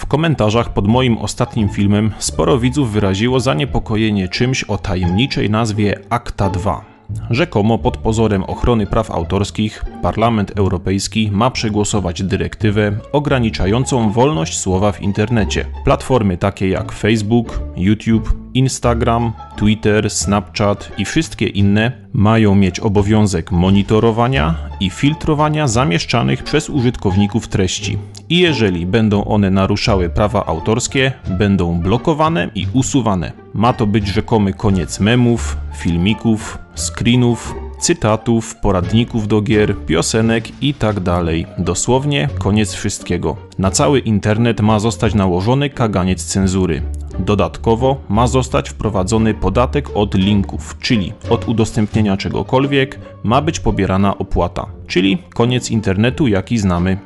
W komentarzach pod moim ostatnim filmem sporo widzów wyraziło zaniepokojenie czymś o tajemniczej nazwie ACTA II. Rzekomo pod pozorem ochrony praw autorskich Parlament Europejski ma przegłosować dyrektywę ograniczającą wolność słowa w internecie. Platformy takie jak Facebook, YouTube, Instagram, Twitter, Snapchat i wszystkie inne mają mieć obowiązek monitorowania i filtrowania zamieszczanych przez użytkowników treści. I jeżeli będą one naruszały prawa autorskie, będą blokowane i usuwane. Ma to być rzekomy koniec memów, filmików, screenów, cytatów, poradników do gier, piosenek itd. Dosłownie koniec wszystkiego. Na cały internet ma zostać nałożony kaganiec cenzury. Dodatkowo ma zostać wprowadzony podatek od linków, czyli od udostępnienia czegokolwiek ma być pobierana opłata, czyli koniec internetu jaki znamy.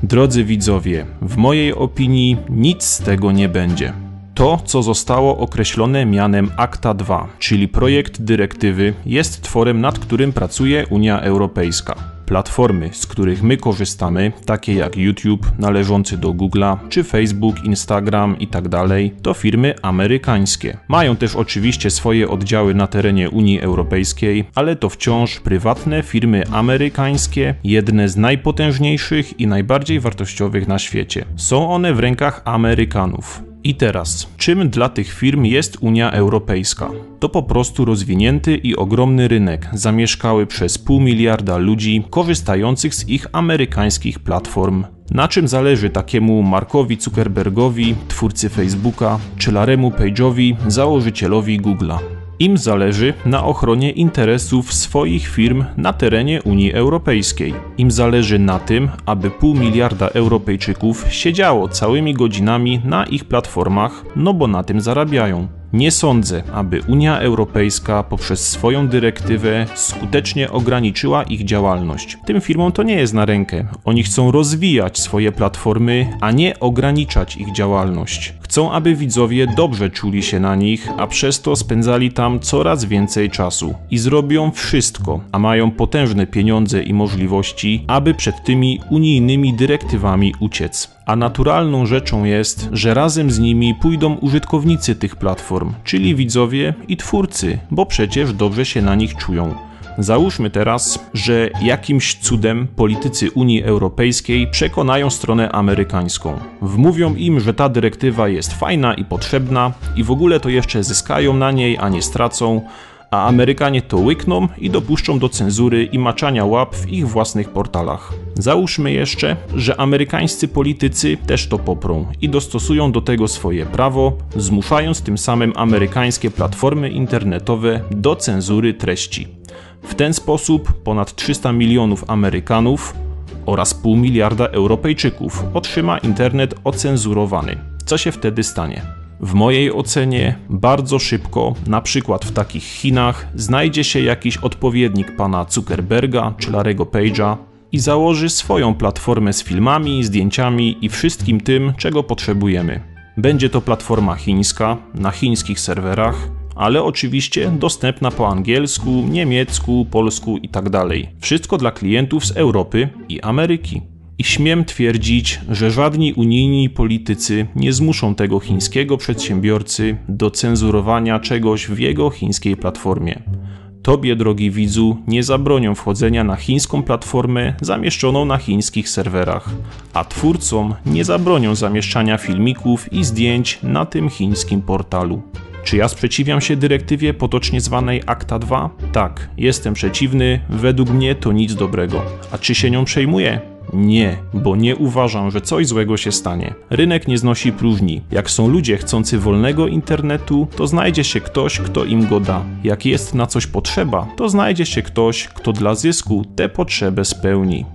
Drodzy widzowie, w mojej opinii nic z tego nie będzie. To, co zostało określone mianem ACTA II, czyli projekt dyrektywy, jest tworem, nad którym pracuje Unia Europejska. Platformy, z których my korzystamy, takie jak YouTube należący do Google'a, czy Facebook, Instagram itd., to firmy amerykańskie. Mają też oczywiście swoje oddziały na terenie Unii Europejskiej, ale to wciąż prywatne firmy amerykańskie, jedne z najpotężniejszych i najbardziej wartościowych na świecie. Są one w rękach Amerykanów. I teraz, czym dla tych firm jest Unia Europejska? To po prostu rozwinięty i ogromny rynek, zamieszkały przez 500 miliarda ludzi korzystających z ich amerykańskich platform. Na czym zależy takiemu Markowi Zuckerbergowi, twórcy Facebooka, czy Larry'emu Page'owi, założycielowi Google'a? Im zależy na ochronie interesów swoich firm na terenie Unii Europejskiej. Im zależy na tym, aby 500 miliarda Europejczyków siedziało całymi godzinami na ich platformach, no bo na tym zarabiają. Nie sądzę, aby Unia Europejska poprzez swoją dyrektywę skutecznie ograniczyła ich działalność. Tym firmom to nie jest na rękę. Oni chcą rozwijać swoje platformy, a nie ograniczać ich działalność. Chcą, aby widzowie dobrze czuli się na nich, a przez to spędzali tam coraz więcej czasu. I zrobią wszystko, a mają potężne pieniądze i możliwości, aby przed tymi unijnymi dyrektywami uciec. A naturalną rzeczą jest, że razem z nimi pójdą użytkownicy tych platform, czyli widzowie i twórcy, bo przecież dobrze się na nich czują. Załóżmy teraz, że jakimś cudem politycy Unii Europejskiej przekonają stronę amerykańską. Wmówią im, że ta dyrektywa jest fajna i potrzebna i w ogóle to jeszcze zyskają na niej, a nie stracą, a Amerykanie to łykną i dopuszczą do cenzury i maczania łap w ich własnych portalach. Załóżmy jeszcze, że amerykańscy politycy też to poprą i dostosują do tego swoje prawo, zmuszając tym samym amerykańskie platformy internetowe do cenzury treści. W ten sposób ponad 300 milionów Amerykanów oraz 500 miliarda Europejczyków otrzyma internet ocenzurowany. Co się wtedy stanie? W mojej ocenie bardzo szybko, na przykład w takich Chinach, znajdzie się jakiś odpowiednik pana Zuckerberga czy Larry'ego Page'a i założy swoją platformę z filmami, zdjęciami i wszystkim tym, czego potrzebujemy. Będzie to platforma chińska, na chińskich serwerach, ale oczywiście dostępna po angielsku, niemiecku, polsku itd. Wszystko dla klientów z Europy i Ameryki. I śmiem twierdzić, że żadni unijni politycy nie zmuszą tego chińskiego przedsiębiorcy do cenzurowania czegoś w jego chińskiej platformie. Tobie, drogi widzu, nie zabronią wchodzenia na chińską platformę zamieszczoną na chińskich serwerach, a twórcom nie zabronią zamieszczania filmików i zdjęć na tym chińskim portalu. Czy ja sprzeciwiam się dyrektywie potocznie zwanej ACTA II? Tak, jestem przeciwny, według mnie to nic dobrego. A czy się nią przejmuję? Nie, bo nie uważam, że coś złego się stanie. Rynek nie znosi próżni. Jak są ludzie chcący wolnego internetu, to znajdzie się ktoś, kto im go da. Jak jest na coś potrzeba, to znajdzie się ktoś, kto dla zysku tę potrzebę spełni.